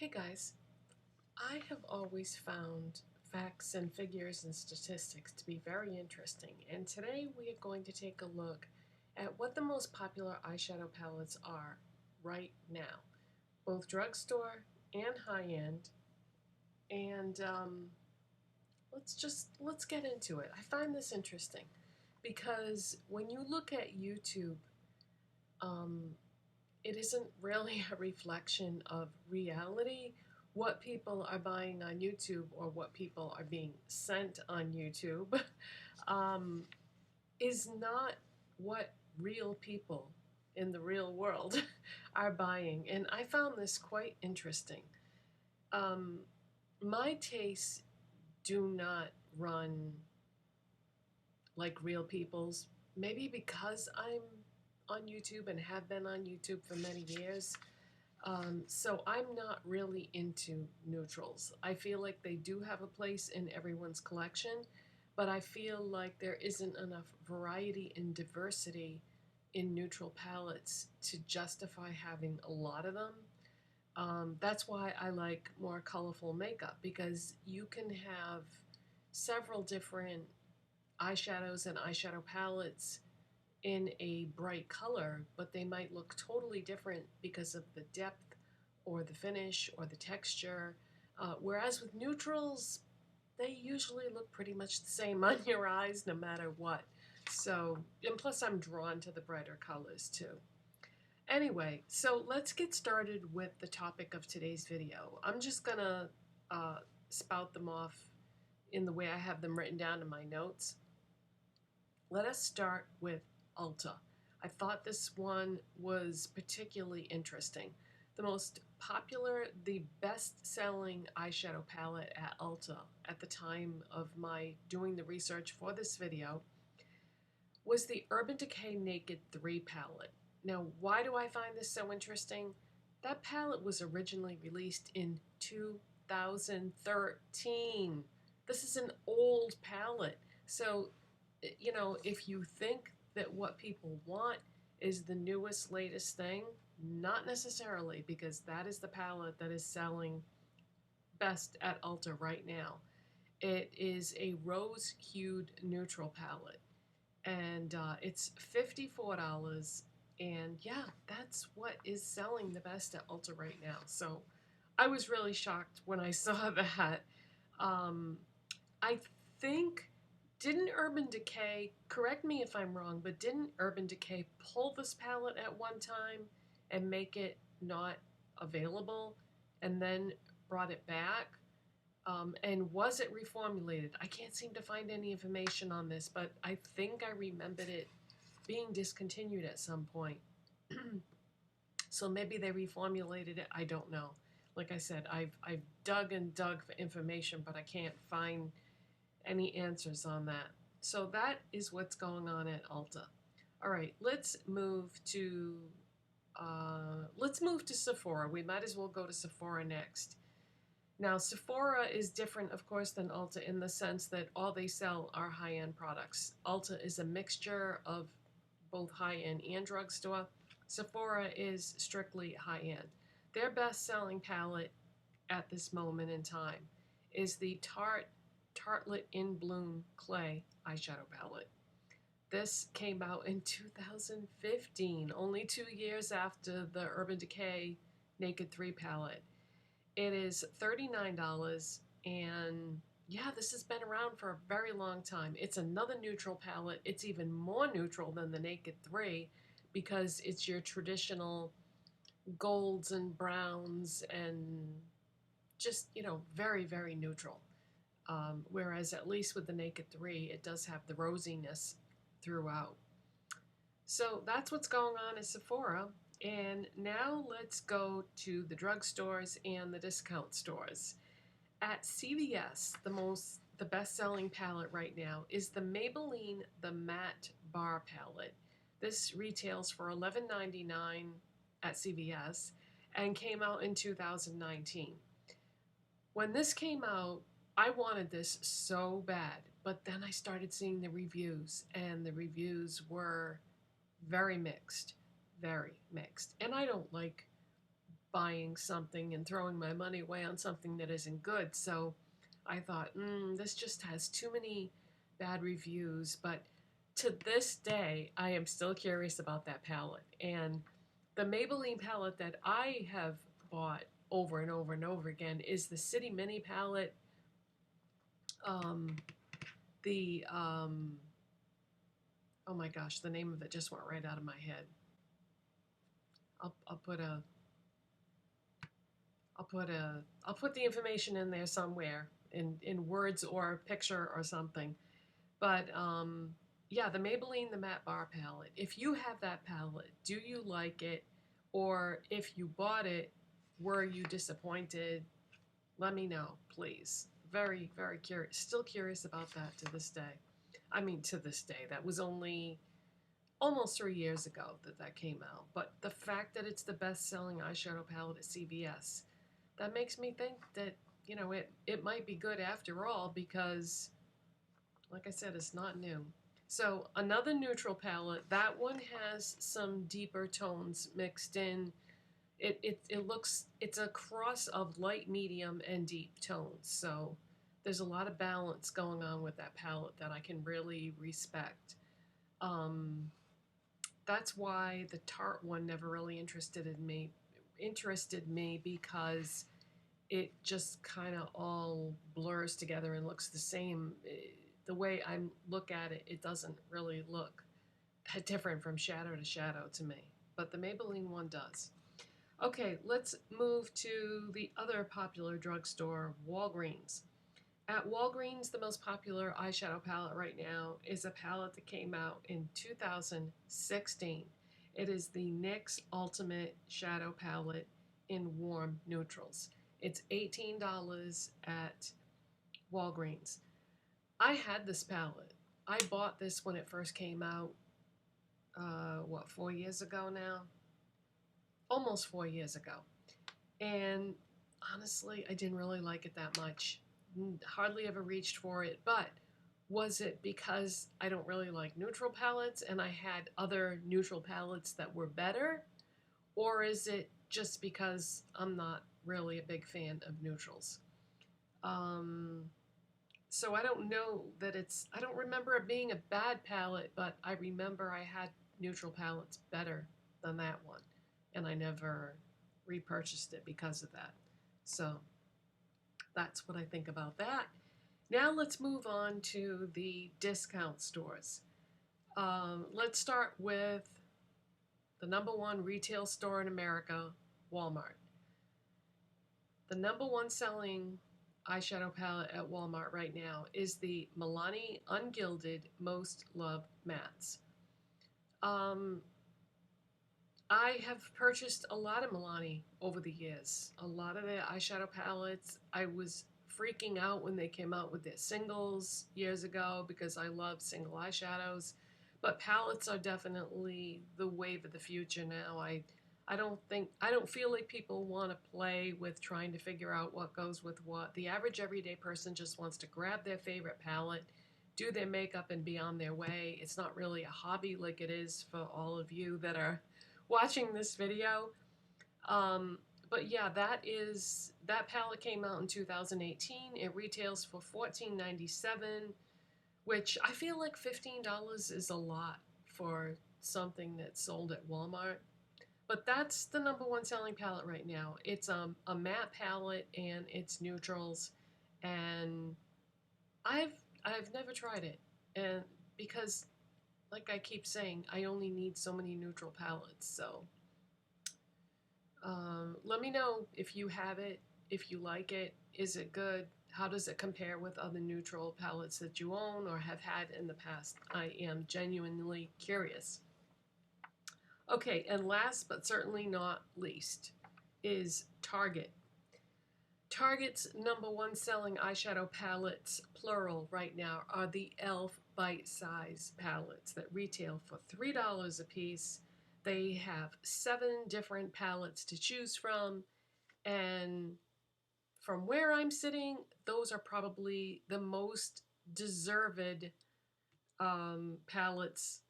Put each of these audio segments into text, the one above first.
Hey guys, I have always found facts and figures and statistics to be very interesting, and today we are going to take a look at what the most popular eyeshadow palettes are right now, both drugstore and high-end, and let's get into it. I find this interesting because when you look at YouTube, um, it isn't really a reflection of reality. What people are buying on YouTube or what people are being sent on YouTube um, is not what real people in the real world are buying. And I found this quite interesting. Um, my tastes do not run like real people's, maybe because I'm on YouTube and have been on YouTube for many years. So I'm not really into neutrals. I feel like they do have a place in everyone's collection, but I feel like there isn't enough variety and diversity in neutral palettes to justify having a lot of them. That's why I like more colorful makeup, because you can have several different eyeshadows and eyeshadow palettes in a bright color, but they might look totally different because of the depth or the finish or the texture. Whereas with neutrals, they usually look pretty much the same on your eyes no matter what. So, and plus I'm drawn to the brighter colors too. Anyway, so let's get started with the topic of today's video. I'm just gonna spout them off in the way I have them written down in my notes. Let us start with Ulta. I thought this one was particularly interesting. The most popular, the best-selling eyeshadow palette at Ulta at the time of my doing the research for this video was the Urban Decay Naked 3 palette. Now, why do I find this so interesting? That palette was originally released in 2013. This is an old palette. So, you know, if you think that what people want is the newest, latest thing, not necessarily, because that is the palette that is selling best at Ulta right now. It is a rose-hued neutral palette, and it's $54, and yeah, that's what is selling the best at Ulta right now. So I was really shocked when I saw that. I think, didn't Urban Decay, correct me if I'm wrong, but didn't Urban Decay pull this palette at one time and make it not available and then brought it back? And was it reformulated? I can't seem to find any information on this, but I think I remembered it being discontinued at some point. So maybe they reformulated it, I don't know. Like I said, I've dug and dug for information, but I can't find any answers on that. So that is what's going on at Ulta. All right, let's move to Sephora. We might as well go to Sephora next. Now, Sephora is different, of course, than Ulta in the sense that all they sell are high-end products. Ulta is a mixture of both high-end and drugstore. Sephora is strictly high-end. Their best-selling palette at this moment in time is the Tartlet In Bloom Clay eyeshadow palette. This came out in 2015, only 2 years after the Urban Decay Naked 3 palette. It is $39, and yeah, this has been around for a very long time. It's another neutral palette. It's even more neutral than the Naked 3 because it's your traditional golds and browns and just, you know, very, very neutral. Whereas at least with the Naked 3, it does have the rosiness throughout. So that's what's going on at Sephora. And now let's go to the drugstores and the discount stores. At CVS, the best-selling palette right now is the Maybelline The Matte Bar Palette. This retails for $11.99 at CVS and came out in 2019. When this came out, I wanted this so bad, but then I started seeing the reviews, and the reviews were very mixed, very mixed. And I don't like buying something and throwing my money away on something that isn't good. So I thought, this just has too many bad reviews. But to this day, I am still curious about that palette. And the Maybelline palette that I have bought over and over and over again is the City Mini palette. The oh my gosh, the name of it just went right out of my head. I'll put the information in there somewhere in words or picture or something. But yeah, the Maybelline the Matte Bar palette. If you have that palette, do you like it? Or if you bought it, were you disappointed? Let me know, please. Very, very curious. Still curious about that to this day. I mean, to this day. That was only almost 3 years ago that came out. But the fact that it's the best-selling eyeshadow palette at CVS, that makes me think that, you know, it might be good after all because, like I said, it's not new. So another neutral palette. That one has some deeper tones mixed in. It looks, it's a cross of light, medium, and deep tones. So there's a lot of balance going on with that palette that I can really respect. That's why the Tarte one never really interested me because it just kind of all blurs together and looks the same. The way I look at it, it doesn't really look that different from shadow to shadow to me. But the Maybelline one does. Okay, let's move to the other popular drugstore, Walgreens. At Walgreens, the most popular eyeshadow palette right now is a palette that came out in 2016. It is the NYX Ultimate Shadow Palette in warm neutrals. It's $18 at Walgreens. I had this palette. I bought this when it first came out, 4 years ago now? Almost 4 years ago. And honestly, I didn't really like it that much. Hardly ever reached for it, but was it because I don't really like neutral palettes and I had other neutral palettes that were better? Or is it just because I'm not really a big fan of neutrals? So I don't know that I don't remember it being a bad palette, but I remember I had neutral palettes better than that one. And I never repurchased it because of that. So that's what I think about that. Now let's move on to the discount stores. Let's start with the #1 retail store in America, Walmart. The #1 selling eyeshadow palette at Walmart right now is the Milani Ungilded Most Loved Mattes. I have purchased a lot of Milani over the years. A lot of their eyeshadow palettes. I was freaking out when they came out with their singles years ago because I love single eyeshadows. But palettes are definitely the wave of the future now. I don't feel like people want to play with trying to figure out what goes with what. The average everyday person just wants to grab their favorite palette, do their makeup, and be on their way. It's not really a hobby like it is for all of you that are watching this video. But yeah, that palette came out in 2018. It retails for $14.97, which I feel like $15 is a lot for something that's sold at Walmart. But that's the #1 selling palette right now. It's a matte palette and it's neutrals, and I've never tried it, and because, like I keep saying, I only need so many neutral palettes. So let me know if you have it, if you like it. Is it good? How does it compare with other neutral palettes that you own or have had in the past? I am genuinely curious. Okay, and last but certainly not least is Target. Target's #1 selling eyeshadow palettes, plural, right now are the e.l.f. bite-size palettes that retail for $3 a piece. They have 7 different palettes to choose from, and from where I'm sitting, those are probably the most deserved palettes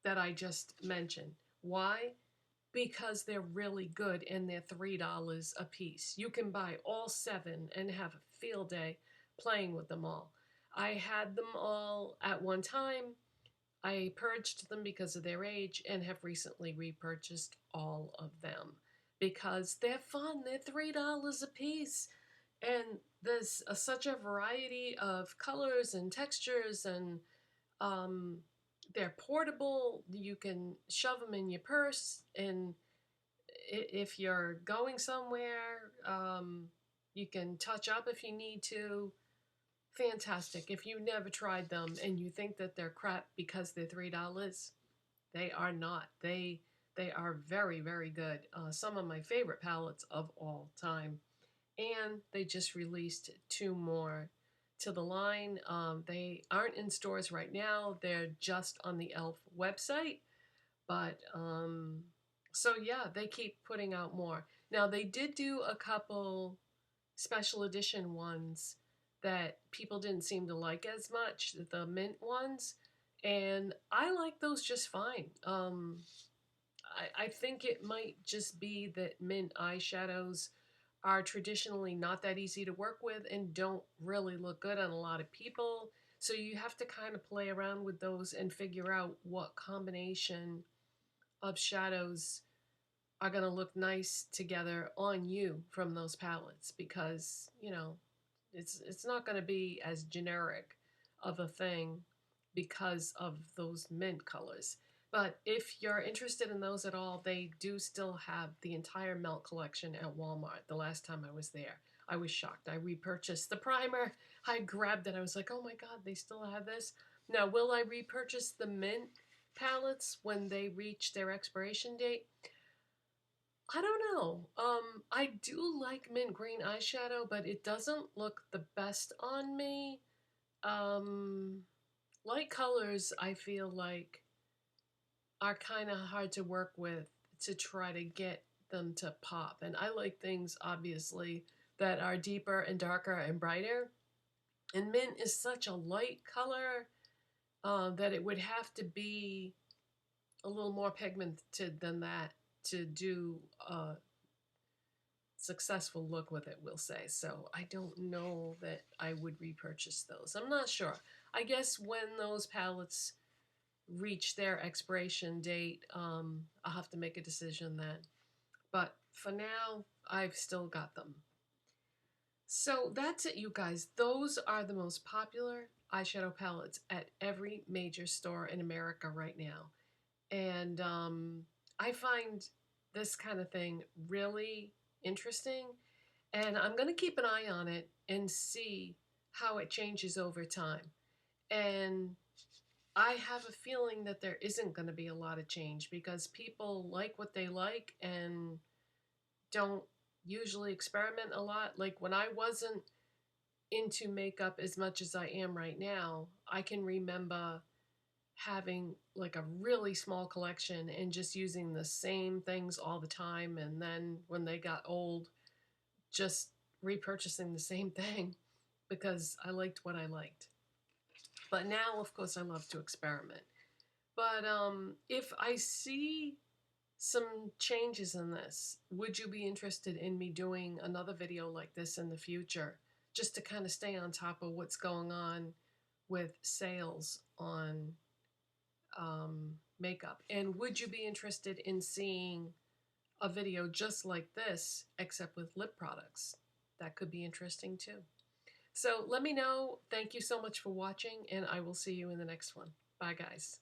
that I just mentioned. Why? because they're really good and they're $3 a piece. You can buy all 7 and have a field day playing with them all. I had them all at one time. I purged them because of their age and have recently repurchased all of them because they're fun. They're $3 a piece. And there's such a variety of colors and textures, and um, they're portable. You can shove them in your purse, and if you're going somewhere, you can touch up if you need to. Fantastic. If you never tried them and you think that they're crap because they're $3, they are not. They are very, very good. Some of my favorite palettes of all time. And they just released 2 more to the line. They aren't in stores right now. They're just on the e.l.f. website. But so yeah, they keep putting out more. Now they did do a couple special edition ones that people didn't seem to like as much, the mint ones, and I like those just fine. I think it might just be that mint eyeshadows are traditionally not that easy to work with and don't really look good on a lot of people. So you have to kind of play around with those and figure out what combination of shadows are going to look nice together on you from those palettes, because, you know, it's not going to be as generic of a thing because of those mint colors. But if you're interested in those at all, they do still have the entire Melt collection at Walmart. The last time I was there, I was shocked. I repurchased the primer. I grabbed it. I was like, oh my God, they still have this? Now, will I repurchase the mint palettes when they reach their expiration date? I don't know. I do like mint green eyeshadow, but it doesn't look the best on me. Light colors, I feel like, are kind of hard to work with to try to get them to pop. And I like things, obviously, that are deeper and darker and brighter. And mint is such a light color that it would have to be a little more pigmented than that to do a successful look with it, we'll say. So I don't know that I would repurchase those. I'm not sure. I guess when those palettes reach their expiration date, I'll have to make a decision then. But for now, I've still got them. So that's it, you guys. Those are the most popular eyeshadow palettes at every major store in America right now. And I find this kind of thing really interesting, and I'm going to keep an eye on it and see how it changes over time. And I have a feeling that there isn't going to be a lot of change because people like what they like and don't usually experiment a lot. Like when I wasn't into makeup as much as I am right now, I can remember having like a really small collection and just using the same things all the time, and then when they got old, just repurchasing the same thing because I liked what I liked. But now, of course, I love to experiment. But if I see some changes in this, would you be interested in me doing another video like this in the future, just to kind of stay on top of what's going on with sales on makeup? And would you be interested in seeing a video just like this, except with lip products? That could be interesting too. So let me know. Thank you so much for watching, and I will see you in the next one. Bye, guys.